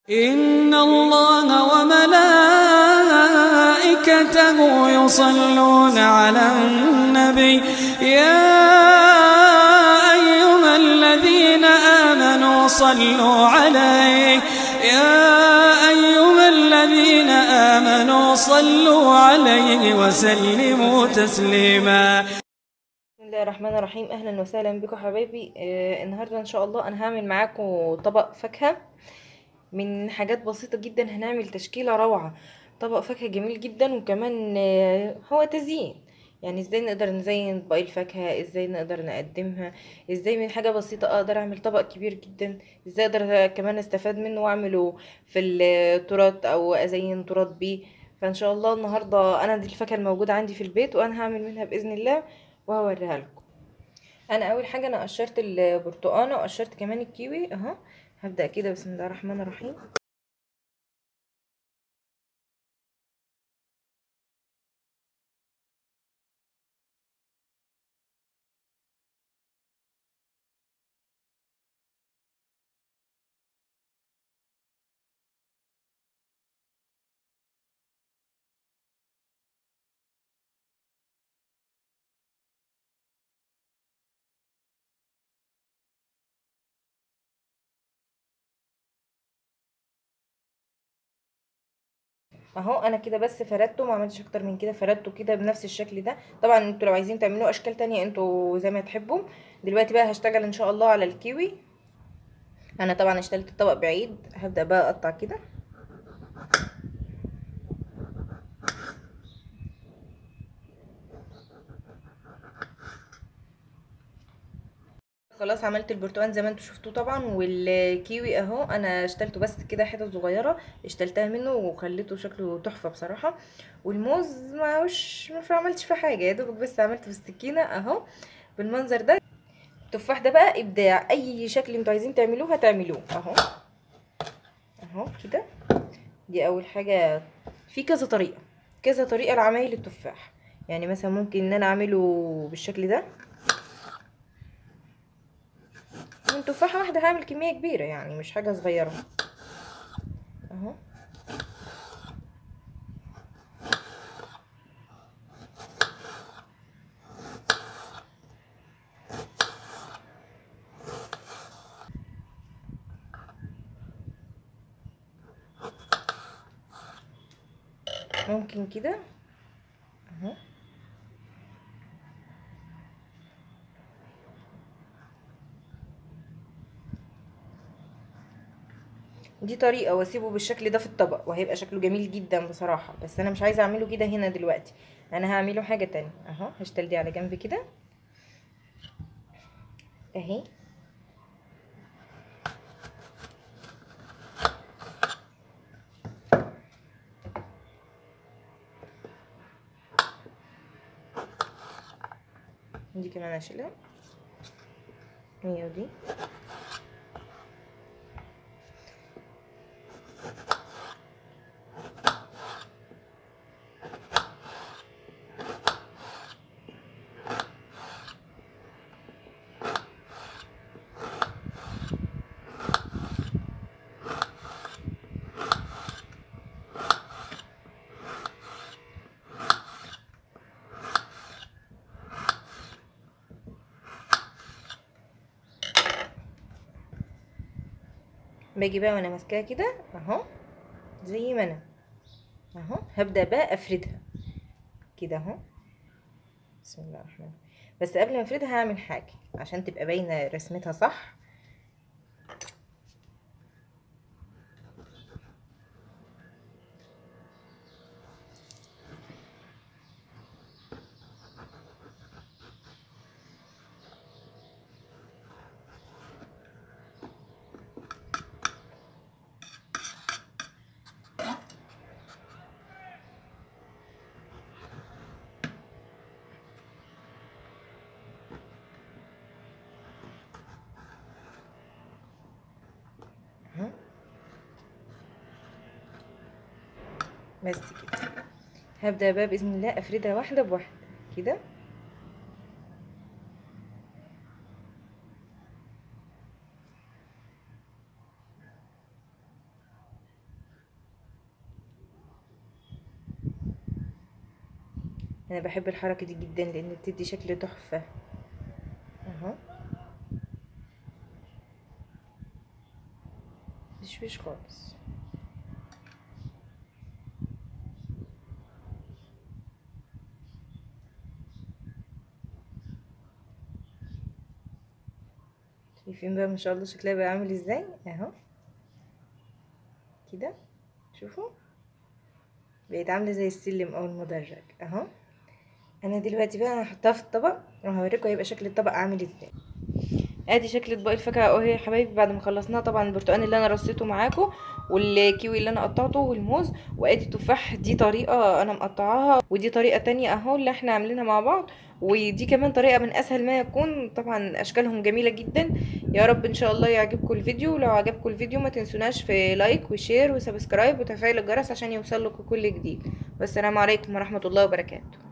إن الله وملائكته يصلون على النبي يا أيها الذين آمنوا صلوا عليه وسلموا تسليما. بسم الله الرحمن الرحيم. اهلا وسهلا بكم حبايبي. النهارده ان شاء الله انا هعمل معاكم طبق فاكهه من حاجات بسيطه جدا. هنعمل تشكيله روعه، طبق فاكهه جميل جدا، وكمان هو تزيين. يعني ازاي نقدر نزين باقي الفاكهه، ازاي نقدر نقدمها، ازاي من حاجه بسيطه اقدر اعمل طبق كبير جدا، ازاي اقدر كمان استفاد منه واعمله في التورت او ازين تورت بيه. فان شاء الله النهارده انا دي الفاكهه الموجوده عندي في البيت وانا هعمل منها باذن الله وهوريها لكم. انا اول حاجه انا قشرت البرتقانه وقشرت كمان الكيوي اهو. هبدا كده بسم الله الرحمن الرحيم. اهو انا كده بس فردته، ما عملتش اكتر من كده، فردته كده بنفس الشكل ده. طبعا انتوا لو عايزين تعملوا اشكال تانية انتوا زي ما تحبوا. دلوقتي بقى هشتغل ان شاء الله على الكيوي. انا طبعا اشتغلت الطبق بعيد، هبدا بقى اقطع كده. خلاص عملت البرتقال زي ما انتوا شفتوه طبعا، والكيوي اهو انا اشتلته بس كده حتت صغيره، اشتلتها منه وخليته شكله تحفه بصراحه. والموز ما عملتش فيه حاجه، يا دوبك بس عملته بالسكينه اهو بالمنظر ده. التفاح ده بقى ابداع، اي شكل انتوا عايزين تعملوه هتعملوه اهو. اهو كده. دي اول حاجه. في كذا طريقه، كذا طريقه لعمايل التفاح. يعني مثلا ممكن ان انا اعمله بالشكل ده. من تفاحه واحده هعمل كميه كبيره، يعني مش حاجه صغيره اهو. ممكن كده اهو. دي طريقه واسيبه بالشكل ده في الطبق وهيبقى شكله جميل جدا بصراحه، بس انا مش عايزه اعمله كده هنا دلوقتي. انا هعمله حاجه تانية اهو. هشتغل دي على جنب كده اهي. دي كمان اشيلها، هي ودي. باجي بقى وانا ماسكاها كده اهو زي ما انا اهو. هبدا بقى افردها كده اهو. بسم الله الرحمن الرحيم. بس قبل ما افردها هعمل حاجه عشان تبقى باينه رسمتها صح. اهو بس كده. هبدا بقى باذن الله افردها واحده بواحده كده. انا بحب الحركه دي جدا لان بتدي شكل تحفه اهو. مش خالص. شايفين بقى ما شاء الله شكلها بقى عامل ازاي اهو كده. شوفوا بقت عامله زي السلم او المدرج اهو. انا دلوقتي بقى هحطها في الطبق وهوريكم هيبقى شكل الطبق عامل ازاي. ادي شكل اطباق الفاكهه اهو يا حبايبي بعد ما خلصناها. طبعا البرتقال اللي انا رصيته معاكم والكيوي اللي انا قطعته والموز، وادي التفاح. دي طريقه انا مقطعاها ودي طريقه تانية اهو اللي احنا عاملينها مع بعض، ودي كمان طريقه من اسهل ما يكون. طبعا اشكالهم جميله جدا. يا رب ان شاء الله يعجبكم الفيديو. ولو عجبكم الفيديو ما تنسوناش في لايك وشير وسبسكرايب وتفعيل الجرس عشان يوصل لكم كل جديد. والسلام عليكم ورحمه الله وبركاته.